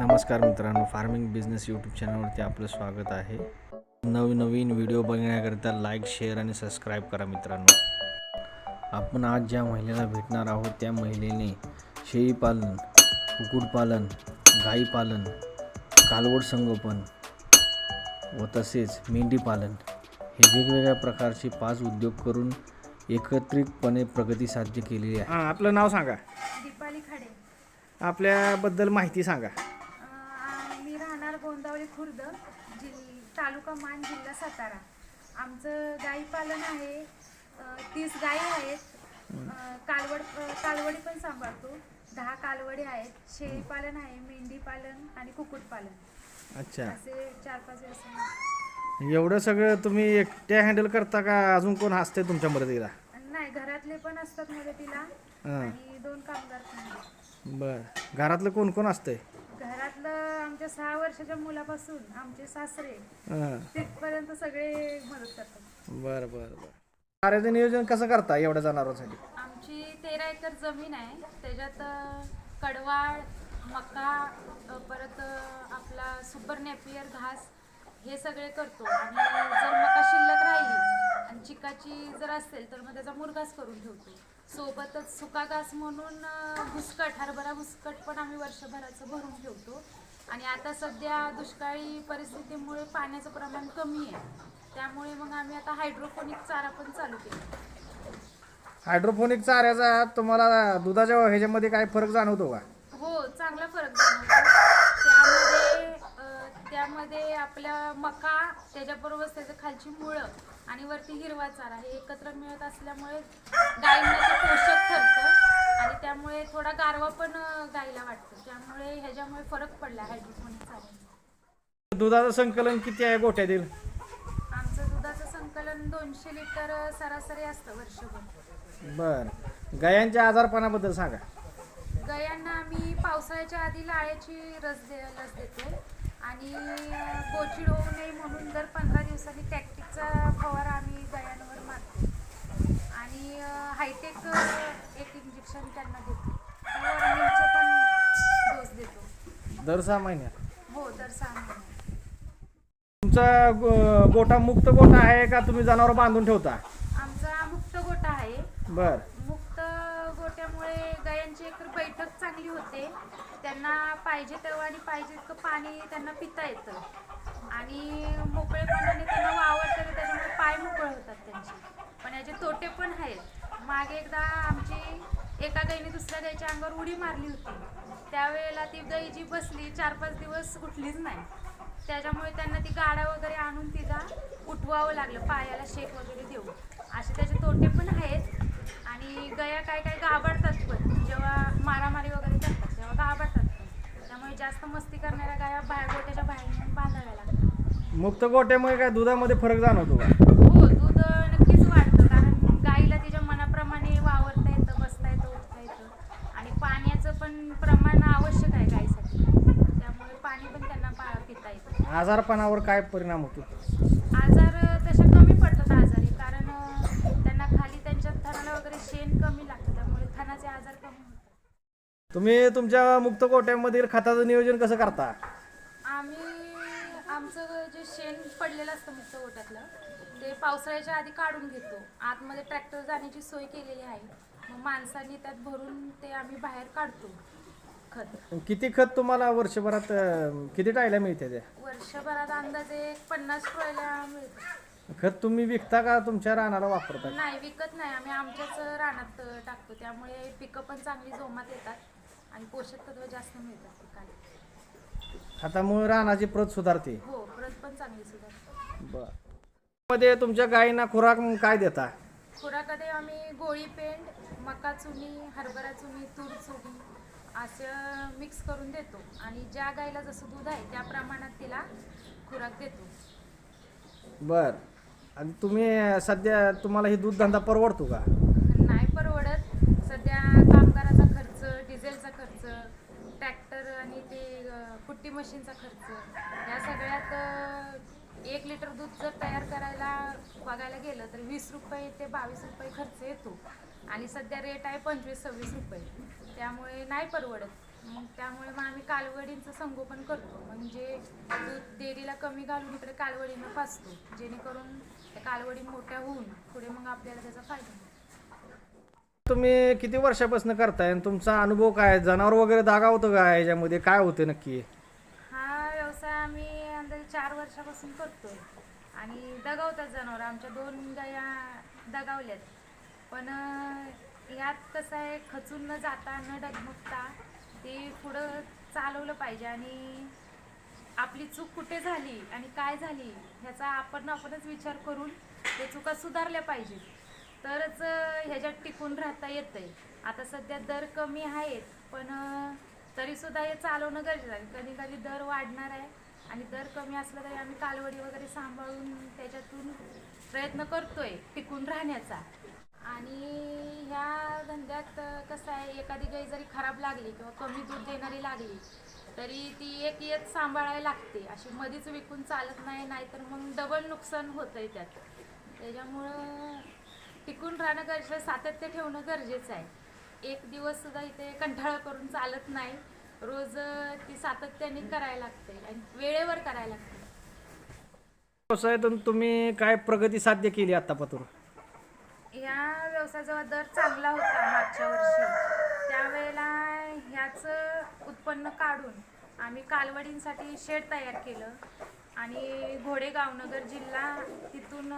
नमस्कार मित्रांनो, farming business YouTube चॅनलवरती आपलं स्वागत आहे. नवीन व्हिडिओ बघण्याकरिता लाईक, शेअर आणि सबस्क्राईब करा मित्रांनो. आपण आज ज्या महिलेला भेटणार आहोत त्या महिलेने शेळीपालन, कुक्कुटपालन, गाईपालन, कालवड संगोपन व तसेच मेंढीपालन हे वेगवेगळ्या प्रकारचे 5 उद्योग करून एकत्रितपणे प्रगती साध्य केलेली आहे. आपलं नाव सांगा. दीपाली खाडे. आपल्याबद्दल माहिती सांगा. मी राहणार गोंदावली खुर्द, तालुका मान, जिल्हा सातारा. आमचं गाई पालन आहे. 30 गाई आहेत. कालवडी पण सांभाळतो. 10 कालवडी आहेत. शेळी पालन आहे, मेंढी पालन आणि कुक्कुटपालन. अच्छा, असे 4-5 व्यवसाय. एवढं सगळं तुम्ही एकट्या हँडल करता का अजून कोण असते तुमच्या मदतीला? नाही, घरातले पण असतात मदतीला आणि 2 कामगार पण आहेत. बरं, घरातलं कोण कोण असतंय? घरातलं आमच्या 6 वर्षाच्या मुलापासून आमचे सासरे तिथपर्यंत सगळे मदत करतात. बरं बरं बरं. चाऱ्याचं नियोजन कसं करता एवढ्या जनावरांसाठी? आमची 13 एकर जमीन आहे. त्याच्यात कडवाळ, मका, परत आपला सुपर नेपियर घास हे सगळे करतो. आणि जर मका शिल्लक राहिली आणि चिकाची जर असेल तर मग त्याचा मुरघास करून ठेवतो. सोबतच सुका घास म्हणून भुसकट, हरभरा भुसकट पण आम्ही वर्षभराचं भरून ठेवतो. आणि आता सध्या दुष्काळी परिस्थितीमुळे पाण्याचं प्रमाण कमी आहे, त्यामुळे मग आम्ही आता हायड्रोपोनिक चारा पण चालू केला. हायड्रोपोनिक चाऱ्याचा तुम्हाला दुधाच्या ह्याच्यामध्ये काय फरक जाणवतो का? हो, चांगला फरक जाणवतो. त्यामध्ये आपल्या मका, त्याच्याबरोबर त्याचं खालची मुळं आणि वरती हिरवा चारा हे एकत्र मिळत असल्यामुळे गायींना ते पोषक ठरतं आणि त्यामुळे थोडा गारवा पण गायीला वाटतो. त्यामुळे ह्याच्यामुळे फरक पडला हायड्रोपोनिक चाऱ्याचा. दुधाचं संकलन किती आहे गोठ्यातील? आमचं दुधाचं संकलन 200 लिटर सरासरी असतं वर्षभर. बरं, गायांच्या आजारपणाबद्दल सांगा. गायांना आम्ही पावसाळ्याच्या आधी लाळ्याची लस देतो आणि गोचीड होऊ नये म्हणून दर 15 दिवसांनी टॅक्टिकचा फवारा आम्ही गायांवर मारतो. आणि हायटेक एक इंजेक्शन त्यांना देतो. मिरचे पण डोस देतो. दर 6 महिन्यात? हो, दर 6 महिन्यात. तुमचा गोठा मुक्त गोठा आहे का तुम्ही जनावर बांधून ठेवता? आमचा मुक्त गोठा आहे. बरं. मुक्त गोट्यामुळे गायांची एक बैठक चांगली होते. त्यांना पाहिजे तेव्हा आणि पाहिजे इतकं पाणी त्यांना पिता येतं आणि मोकळेपणाने त्यांना वावरतं. त्याच्यामुळे पाय मोकळे होतात त्यांचे. पण याचे तोटे पण आहेत. मागे एकदा आमची एका गाईने दुसऱ्या गाईच्या अंगावर उडी मारली होती. त्यावेळेला ती गाई जी बसली 4-5 दिवस उठलीच नाही. त्याच्यामुळे त्यांना ती गाडा वगैरे आणून तिला उठवावं लागलं, पायाला शेक वगैरे देऊन. असे त्याचे तोटे पण आहेत. आणि गाया काय घाबरतात पण, जेव्हा मारामारी वगैरे करतात तेव्हा घाबरतात पण. त्यामुळे जास्त मस्ती करणाऱ्या गाया गोट्याच्या बाहेर नेऊन बांधाव्या लागतात. मुक्त गोट्यामुळे काय दुधामध्ये फरक जाणवतो का? हो, दूध नक्कीच वाढतं. कारण गाईला तिच्या मनाप्रमाणे वावरता येतं, बसता येतं, उठता येतं. आणि पाण्याचं पण प्रमाण आवश्यक आहे गाईसाठी, त्यामुळे पाणी पण त्यांना पिता येतं. आजारपणावर काय परिणाम होतो? आजार तसे कमी पडतात आजारी, कारण त्यांना खाली त्यांच्या थनाला वगैरे शेण कमी लागतं, त्यामुळे थनाचे आजार कमी होतात. तुम्ही तुमच्या मुक्त गोट्यामधील खताचं नियोजन कसं करता? आमचं जे शेण पडलेलं असतं मुक्त गोट्यातलं ते पावसाळ्याच्या आधी काढून घेतो. आतमध्ये ट्रॅक्टर जाण्याची सोय केलेली आहे. मग माणसांनी त्यात भरून ते आम्ही बाहेर काढतो खत. किती खत तुम्हाला वर्षभरात किती टायला मिळते? त्या वर्षभरात अंदाजे 50 ट्रॉल्या मिळतात. खत तुम्ही विकता का तुमच्या रानाला वापरता? नाही, विकत नाही. आम्ही आमच्याच रानात टाकतो. त्यामुळे पिकं पण चांगली जोमात येतात आणि पोषक तत्व जास्त मिळतात पिकाला. खतामुळे रानाची प्रत सुधारते? हो, प्रत पण चांगली सुधारते. बरं. मध्ये तुमच्या गायींना खुराक काय देता? खुराकामध्ये आम्ही गोळी पेंड, मका चुनी, हरभरा चुनी, तूर चुनी असं मिक्स करून देतो. आणि ज्या गायीला जसं दूध आहे त्या प्रमाणात तिला खुराक देतो. बर. आणि तुम्ही सध्या तुम्हाला ही दूध धंदा परवडतो का? नाही परवडत. सध्या कामगाराचा खर्च, डिझेलचा खर्च, ट्रॅक्टर आणि ते कुट्टी मशीनचा खर्च, या सगळ्यात 1 लिटर दूध जर तयार करायला बघायला गेलं तर 20 रुपये ते 22 रुपये खर्च येतो. आणि सध्या रेट आहे 25-26 रुपये. त्यामुळे नाही परवडत. मग त्यामुळे मग आम्ही कालवडींचं संगोपन करतो, म्हणजे दूध डेअरीला कमी घालून इकडे कालवडीनं पाजतो, जेणेकरून त्या कालवडी मोठ्या होऊन पुढे मग आपल्याला त्याचा फायदा होतो. तुम्ही किती वर्षापासून करताय आणि तुमचा अनुभव काय? जनावर वगैरे दागावतं का याच्यामध्ये? काय होते नक्की? हा व्यवसाय आम्ही अंदाजे 4 वर्षापासून करतोय आणि दगावतात जनावर. आमच्या 2 गाया दगावल्यात, पण यात कसं आहे, खचून न जाता न डगमगता ते पुढं चालवलं पाहिजे आणि आपली चूक कुठे झाली आणि काय झाली ह्याचा आपणच विचार करून ते चुका सुधारल्या पाहिजेत, तरच ह्याच्यात टिकून राहता येतंय. आता सध्या दर कमी आहेत, पण तरीसुद्धा हे चालवणं गरजेचं आहे. कधी कधी दर वाढणार आहे आणि दर कमी असला तरी आम्ही कालवडी वगैरे सांभाळून त्याच्यातून प्रयत्न करतोय टिकून राहण्याचा. आणि ह्या धंद्यात कसं आहे, एखादी गाय जरी खराब लागली किंवा कमी दूध देणारी लागली तरी ती एक येत सांभाळायला लागते. अशी मधीच विकून चालत नाही, नाहीतर मग डबल नुकसान होतंय त्यात. त्याच्यामुळं टिकून राहणं गरजेचं, सातत्य ठेवणं गरजेचं आहे. एक दिवस सुद्धा इथे कंटाळा करून चालत नाही, रोज ती सातत्याने करायला लागते आणि वेळेवर करायला लागते. व्यवसायातून तुम्ही काय प्रगती साध्य केली आतापासून? ह्या व्यवसायाचा दर चांगला होता मागच्या वर्षी, त्यावेळेला ह्याचं उत्पन्न काढून आम्ही कालवडींसाठी शेड तयार केलं आणि घोडेगाव नगर जिल्हा तिथून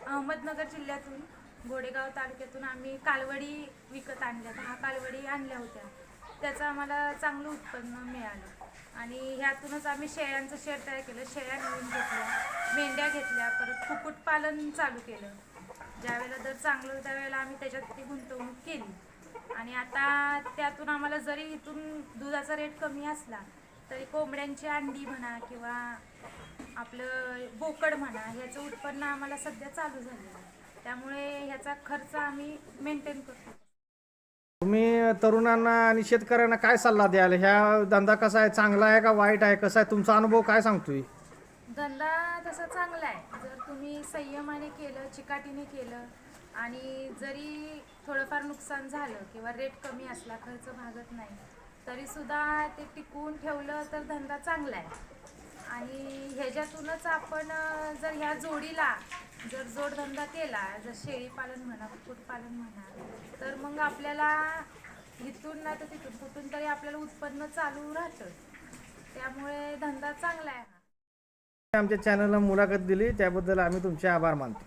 अहमदनगर जिल्ह्यातून घोडेगाव तालुक्यातून आम्ही कालवडी विकत आणल्या, 10 कालवडी आणल्या होत्या. त्याचं आम्हाला चांगलं उत्पन्न मिळालं आणि ह्यातूनच आम्ही शेळ्यांचं शेड तयार केलं. शेळ्या नवीन घेतल्या, मेंढ्या घेतल्या, परत कुक्कुटपालन चालू केलं. ज्यावेळेला दर चांगलं होतं त्यावेळेला आम्ही त्याच्यात ती गुंतवणूक केली आणि आता त्यातून आम्हाला जरी इथून दुधाचा रेट कमी असला तरी कोंबड्यांची अंडी म्हणा किंवा आपलं बोकड म्हणा ह्याचं उत्पन्न आम्हाला सध्या चालू झालेलं आहे. त्यामुळे ह्याचा खर्च आम्ही मेंटेन करतो. तुम्ही तरुणांना आणि शेतकऱ्यांना काय सल्ला द्याल? ह्या धंदा कसा आहे, चांगला आहे का वाईट आहे, कसा आहे, तुमचा अनुभव काय सांगतोय? धंदा तसा चांगला आहे, जर तुम्ही संयमाने केलं, चिकाटीने केलं आणि जरी थोडंफार नुकसान झालं किंवा रेट कमी असला, खर्च भागत नाही, तरीसुद्धा ते टिकवून ठेवलं तर धंदा चांगला आहे. आणि ह्याच्यातूनच आपण जर ह्या जोडीला जर जोडधंदा केला, जर शेळीपालन म्हणा, कुक्कुटपालन म्हणा, तर मग आपल्याला इथून नाही तर तिथून कुठून तरी आपल्याला उत्पन्न चालू राहतं. त्यामुळे धंदा चांगला आहे. आमच्या चॅनलला मुलाखत दिली त्याबद्दल आम्ही तुमचे आभार मानतो.